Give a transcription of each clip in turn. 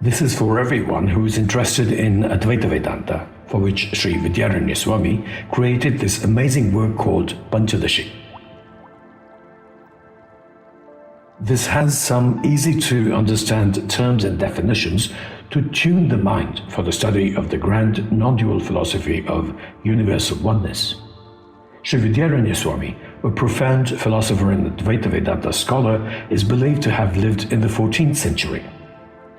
This is for everyone who is interested in Advaita Vedanta, for which Sri Vidyaranya Swami created this amazing work called Panchadashi. This has some easy-to-understand terms and definitions to tune the mind for the study of the grand non-dual philosophy of universal oneness. Sri Vidyaranya Swami, a profound philosopher and Advaita Vedanta scholar, is believed to have lived in the 14th century.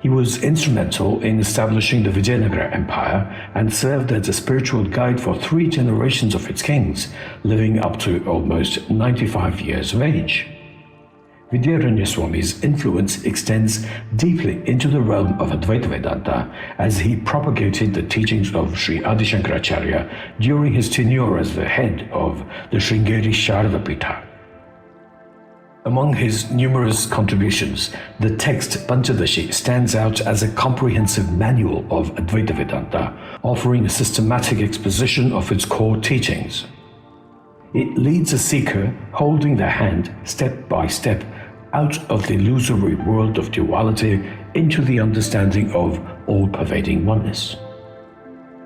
He was instrumental in establishing the Vijayanagara Empire and served as a spiritual guide for 3 generations of its kings, living up to almost 95 years of age. Vidyaranya Swami's influence extends deeply into the realm of Advaita Vedanta as he propagated the teachings of Sri Adi Shankaracharya during his tenure as the head of the Sringeri Sharada Pitha. Among his numerous contributions, the text Panchadashi stands out as a comprehensive manual of Advaita Vedanta, offering a systematic exposition of its core teachings. It leads a seeker holding their hand step by step out of the illusory world of duality into the understanding of all-pervading oneness.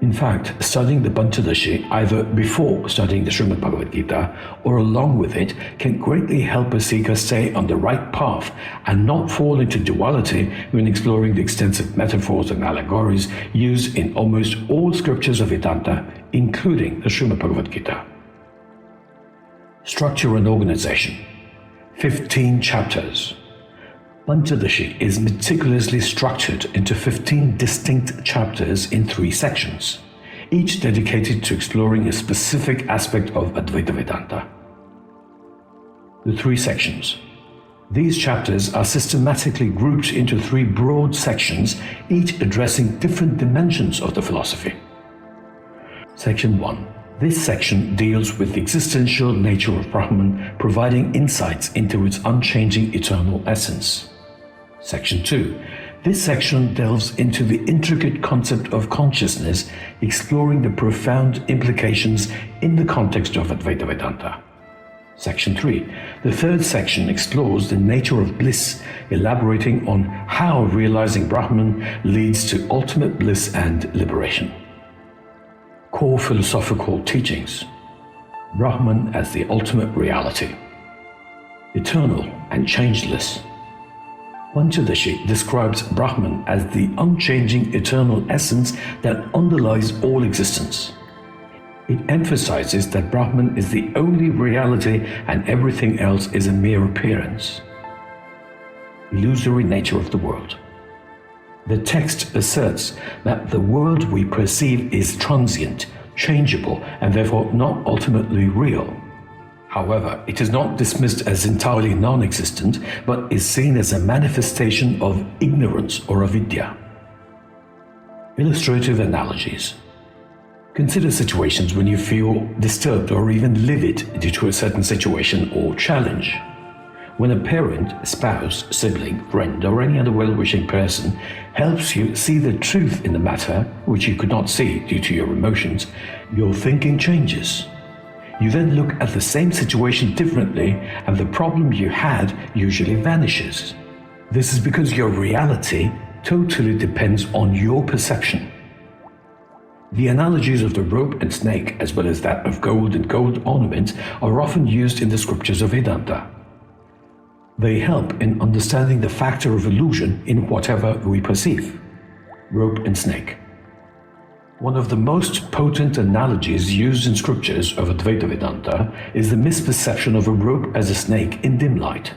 In fact, studying the Panchadashi either before studying the Srimad Bhagavad Gita or along with it can greatly help a seeker stay on the right path and not fall into duality when exploring the extensive metaphors and allegories used in almost all scriptures of Vedanta, including the Srimad Bhagavad Gita. Structure and organization. 15 chapters. Panchadashi is meticulously structured into 15 distinct chapters in 3 sections, each dedicated to exploring a specific aspect of Advaita Vedanta. The 3 sections. These chapters are systematically grouped into 3 broad sections, each addressing different dimensions of the philosophy. Section 1. This section deals with the existential nature of Brahman, providing insights into its unchanging eternal essence. Section 2. This section delves into the intricate concept of consciousness, exploring the profound implications in the context of Advaita Vedanta. Section 3. The third section explores the nature of bliss, elaborating on how realizing Brahman leads to ultimate bliss and liberation. Core philosophical teachings. Brahman as the ultimate reality. Eternal and changeless. Panchadashi describes Brahman as the unchanging eternal essence that underlies all existence. It emphasizes that Brahman is the only reality and everything else is a mere appearance. Illusory nature of the world. The text asserts that the world we perceive is transient, changeable, and therefore not ultimately real. However, it is not dismissed as entirely non-existent, but is seen as a manifestation of ignorance or avidya. Illustrative analogies. Consider situations when you feel disturbed or even livid due to a certain situation or challenge. When a parent, spouse, sibling, friend, or any other well-wishing person helps you see the truth in the matter which you could not see due to your emotions, your thinking changes. You then look at the same situation differently, and the problem you had usually vanishes. This is because your reality totally depends on your perception. The analogies of the rope and snake, as well as that of gold and gold ornaments, are often used in the scriptures of Vedanta. They help in understanding the factor of illusion in whatever we perceive. Rope and snake. One of the most potent analogies used in scriptures of Advaita Vedanta is the misperception of a rope as a snake in dim light.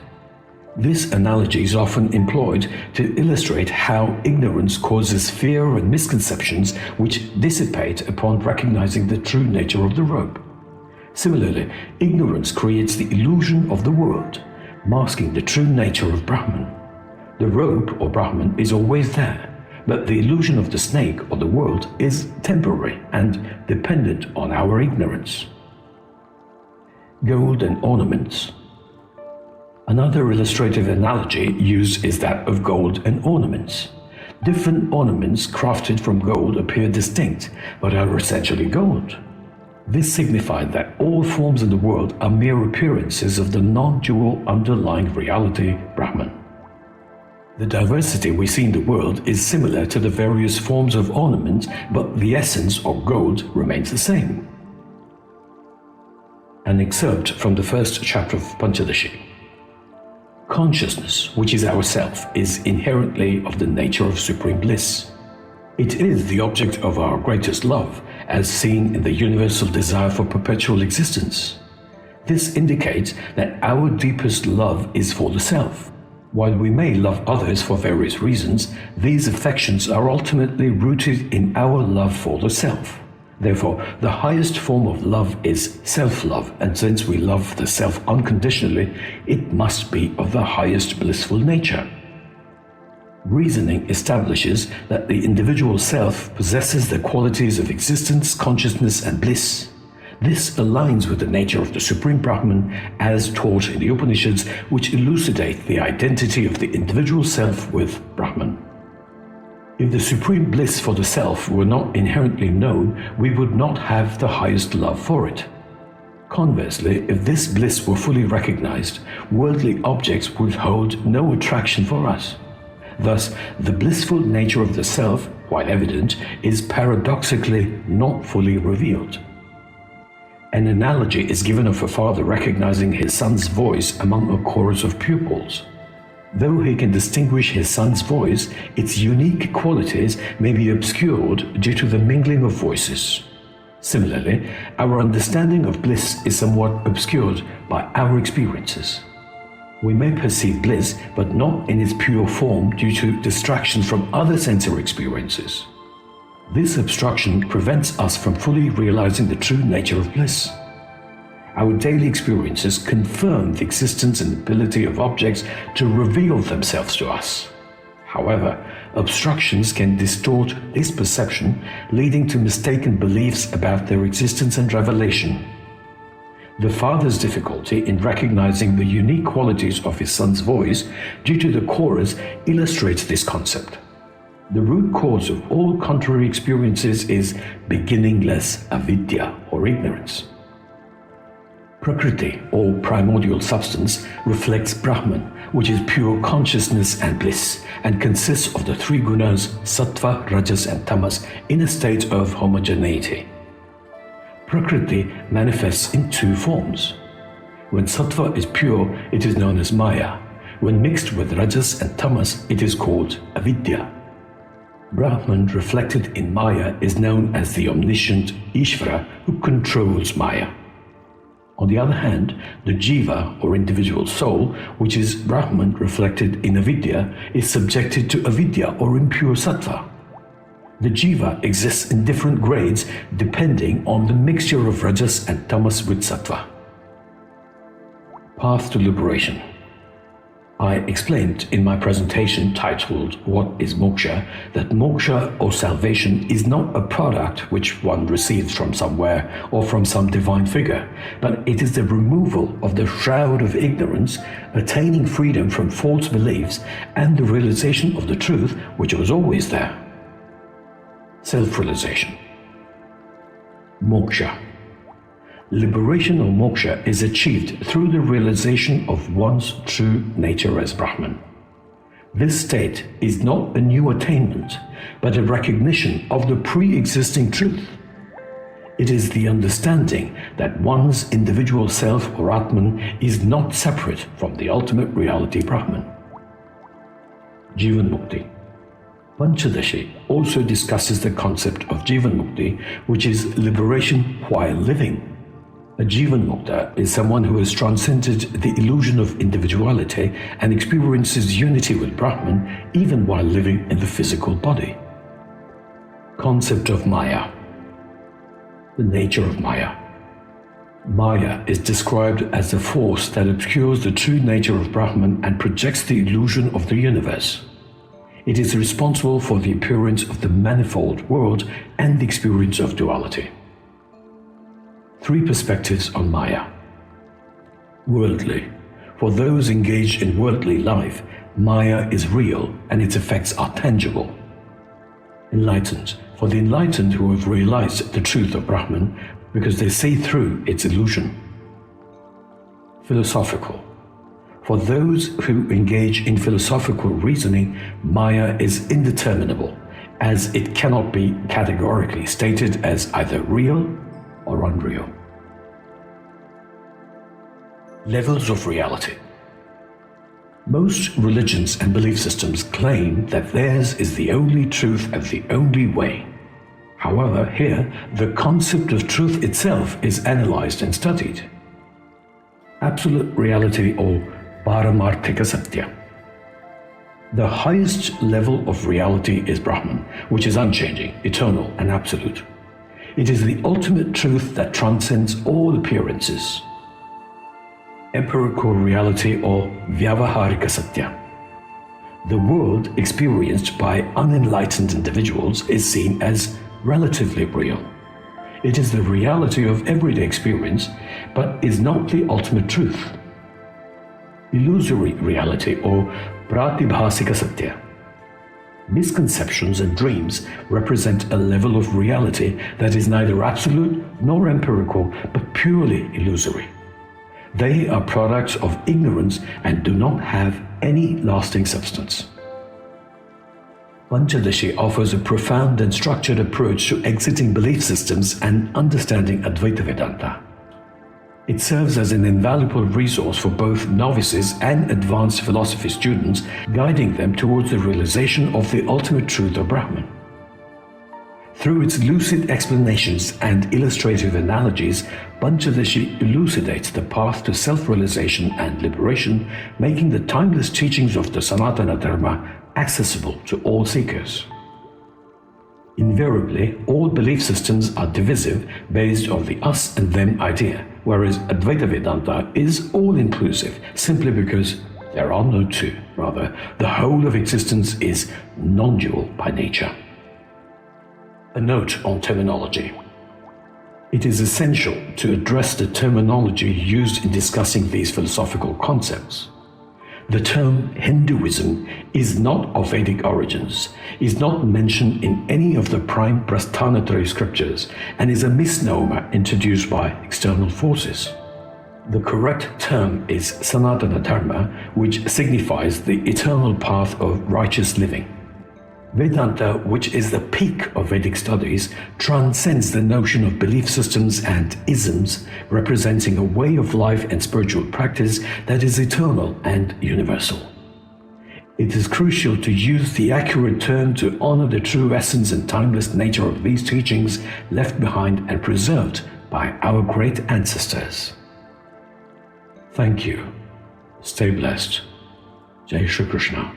This analogy is often employed to illustrate how ignorance causes fear and misconceptions which dissipate upon recognizing the true nature of the rope. Similarly, ignorance creates the illusion of the world, masking the true nature of Brahman. The rope or Brahman is always there, but the illusion of the snake or the world is temporary and dependent on our ignorance. Gold and ornaments. Another illustrative analogy used is that of gold and ornaments. Different ornaments crafted from gold appear distinct, but are essentially gold. This signified that all forms in the world are mere appearances of the non-dual underlying reality, Brahman. The diversity we see in the world is similar to the various forms of ornament, but the essence or gold remains the same. An excerpt from the first chapter of Panchadashi. Consciousness, which is our self, is inherently of the nature of supreme bliss. It is the object of our greatest love, as seen in the universal desire for perpetual existence. This indicates that our deepest love is for the self. While we may love others for various reasons, these affections are ultimately rooted in our love for the self. Therefore, the highest form of love is self-love, and since we love the self unconditionally, it must be of the highest blissful nature. Reasoning establishes that the individual self possesses the qualities of existence, consciousness, and bliss. This aligns with the nature of the Supreme Brahman as taught in the Upanishads, which elucidate the identity of the individual self with Brahman. If the supreme bliss for the self were not inherently known, we would not have the highest love for it. Conversely, if this bliss were fully recognized, worldly objects would hold no attraction for us. Thus, the blissful nature of the self, while evident, is paradoxically not fully revealed. An analogy is given of a father recognizing his son's voice among a chorus of pupils. Though he can distinguish his son's voice, its unique qualities may be obscured due to the mingling of voices. Similarly, our understanding of bliss is somewhat obscured by our experiences. We may perceive bliss, but not in its pure form due to distractions from other sensory experiences. This obstruction prevents us from fully realizing the true nature of bliss. Our daily experiences confirm the existence and ability of objects to reveal themselves to us. However, obstructions can distort this perception, leading to mistaken beliefs about their existence and revelation. The father's difficulty in recognizing the unique qualities of his son's voice due to the chorus illustrates this concept. The root cause of all contrary experiences is beginningless avidya, or ignorance. Prakriti, or primordial substance, reflects Brahman, which is pure consciousness and bliss, and consists of the three gunas, Sattva, Rajas, and Tamas, in a state of homogeneity. Prakriti manifests in two forms. When Sattva is pure, it is known as Maya. When mixed with Rajas and Tamas, it is called Avidya. Brahman reflected in Maya is known as the omniscient Isvara who controls Maya. On the other hand, the Jiva, or individual soul, which is Brahman reflected in Avidya, is subjected to Avidya, or impure Sattva. The Jiva exists in different grades depending on the mixture of Rajas and Tamas with Sattva. Path to Liberation. I explained in my presentation titled What is Moksha that moksha or salvation is not a product which one receives from somewhere or from some divine figure, but it is the removal of the shroud of ignorance, attaining freedom from false beliefs, and the realization of the truth which was always there. Self-realization. Moksha. Liberation or moksha is achieved through the realization of one's true nature as Brahman. This state is not a new attainment, but a recognition of the pre-existing truth. It is the understanding that one's individual self or Atman is not separate from the ultimate reality Brahman. Jivan Mukti. Panchadashi also discusses the concept of Jivan Mukti, which is liberation while living. A Jivan Mukta is someone who has transcended the illusion of individuality and experiences unity with Brahman even while living in the physical body. Concept of Maya. The nature of Maya. Maya is described as the force that obscures the true nature of Brahman and projects the illusion of the universe. It is responsible for the appearance of the manifold world and the experience of duality. Three perspectives on Maya. Worldly. For those engaged in worldly life, Maya is real and its effects are tangible. Enlightened. For the enlightened who have realized the truth of Brahman because they see through its illusion. Philosophical. For those who engage in philosophical reasoning, Maya is indeterminable, as it cannot be categorically stated as either real or unreal. Levels of reality. Most religions and belief systems claim that theirs is the only truth and the only way. However, here, the concept of truth itself is analyzed and studied. Absolute reality or Paramarthika Satya. The highest level of reality is Brahman, which is unchanging, eternal, and absolute. It is the ultimate truth that transcends all appearances. Empirical reality or Vyavaharika Satya. The world experienced by unenlightened individuals is seen as relatively real. It is the reality of everyday experience, but is not the ultimate truth. Illusory reality or Pratibhasika Satya. Misconceptions and dreams represent a level of reality that is neither absolute nor empirical, but purely illusory. They are products of ignorance and do not have any lasting substance. Panchadashi offers a profound and structured approach to exiting belief systems and understanding Advaita Vedanta. It serves as an invaluable resource for both novices and advanced philosophy students, guiding them towards the realization of the ultimate truth of Brahman. Through its lucid explanations and illustrative analogies, Panchadashi elucidates the path to self-realization and liberation, making the timeless teachings of the Sanatana Dharma accessible to all seekers. Invariably, all belief systems are divisive based on the us and them idea, whereas Advaita Vedanta is all-inclusive simply because there are no two. Rather, the whole of existence is non-dual by nature. A note on terminology. It is essential to address the terminology used in discussing these philosophical concepts. The term Hinduism is not of Vedic origins, is not mentioned in any of the prime Prasthanatari scriptures, and is a misnomer introduced by external forces. The correct term is Sanatana Dharma, which signifies the eternal path of righteous living. Vedanta, which is the peak of Vedic studies, transcends the notion of belief systems and isms, representing a way of life and spiritual practice that is eternal and universal. It is crucial to use the accurate term to honor the true essence and timeless nature of these teachings left behind and preserved by our great ancestors. Thank you. Stay blessed. Jai Shri Krishna.